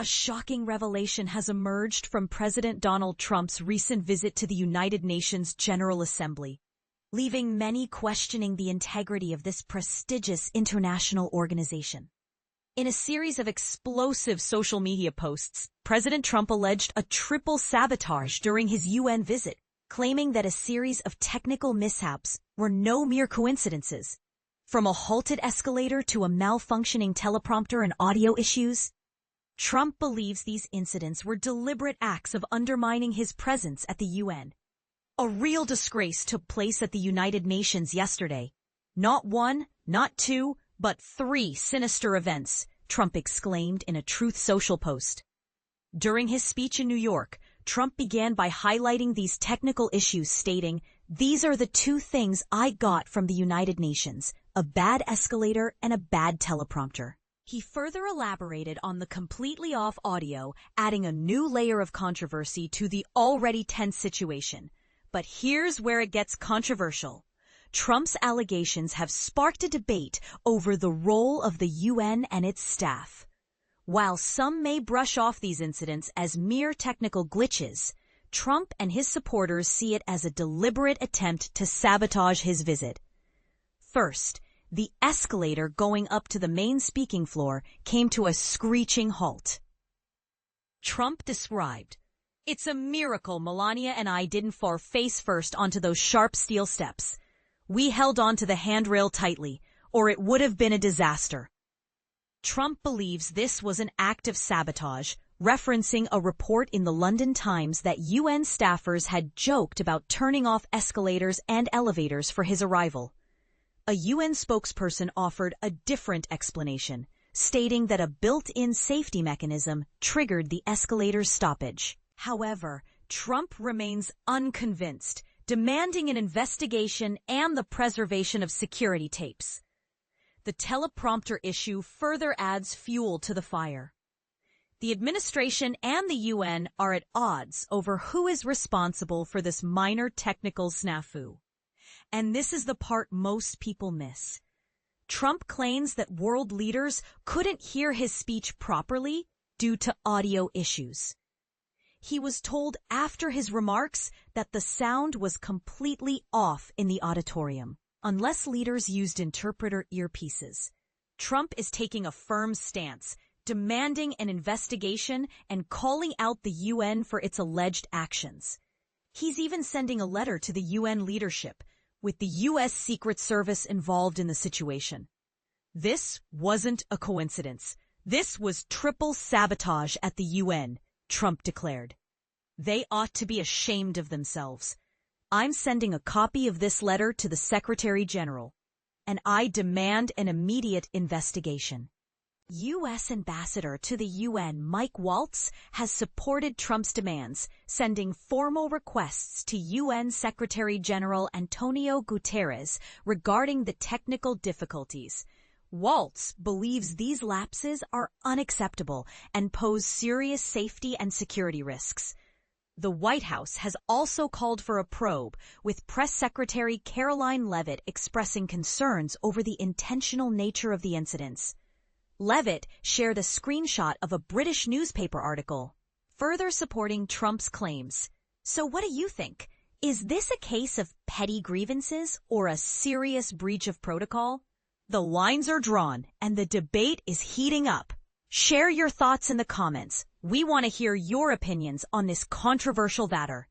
A shocking revelation has emerged from President Donald Trump's recent visit to the United Nations General Assembly, leaving many questioning the integrity of this prestigious international organization. In a series of explosive social media posts, President Trump alleged a triple sabotage during his UN visit, claiming that a series of technical mishaps were no mere coincidences. From a halted escalator to a malfunctioning teleprompter and audio issues, Trump believes these incidents were deliberate acts of undermining his presence at the UN. A real disgrace took place at the United Nations yesterday. Not one, not two, but 3 sinister events, Trump exclaimed in a Truth Social post. During his speech in New York, Trump began by highlighting these technical issues, stating, "These are the 2 things I got from the United Nations, a bad escalator and a bad teleprompter." He further elaborated on the completely off audio, adding a new layer of controversy to the already tense situation. But here's where it gets controversial. Trump's allegations have sparked a debate over the role of the UN and its staff. While some may brush off these incidents as mere technical glitches, Trump and his supporters see it as a deliberate attempt to sabotage his visit. First, the escalator going up to the main speaking floor came to a screeching halt. Trump described, "It's a miracle Melania and I didn't fall face first onto those sharp steel steps. We held on to the handrail tightly, or it would have been a disaster." Trump believes this was an act of sabotage, referencing a report in the London Times that UN staffers had joked about turning off escalators and elevators for his arrival. A UN spokesperson offered a different explanation, stating that a built-in safety mechanism triggered the escalator's stoppage. However, Trump remains unconvinced, demanding an investigation and the preservation of security tapes. The teleprompter issue further adds fuel to the fire. The administration and the UN are at odds over who is responsible for this minor technical snafu. And this is the part most people miss. Trump claims that world leaders couldn't hear his speech properly due to audio issues. He was told after his remarks that the sound was completely off in the auditorium, unless leaders used interpreter earpieces. Trump is taking a firm stance, demanding an investigation and calling out the UN for its alleged actions. He's even sending a letter to the UN leadership, with the U.S. Secret Service involved in the situation. This wasn't a coincidence. This was triple sabotage at the UN, Trump declared. They ought to be ashamed of themselves. I'm sending a copy of this letter to the Secretary General, and I demand an immediate investigation. U.S. Ambassador to the UN Mike Waltz has supported Trump's demands, sending formal requests to UN Secretary General Antonio Guterres regarding the technical difficulties. Waltz believes these lapses are unacceptable and pose serious safety and security risks. The White House has also called for a probe, with Press Secretary Caroline Leavitt expressing concerns over the intentional nature of the incidents. Leavitt shared a screenshot of a British newspaper article, further supporting Trump's claims. So what do you think? Is this a case of petty grievances or a serious breach of protocol? The lines are drawn and the debate is heating up. Share your thoughts in the comments. We want to hear your opinions on this controversial matter.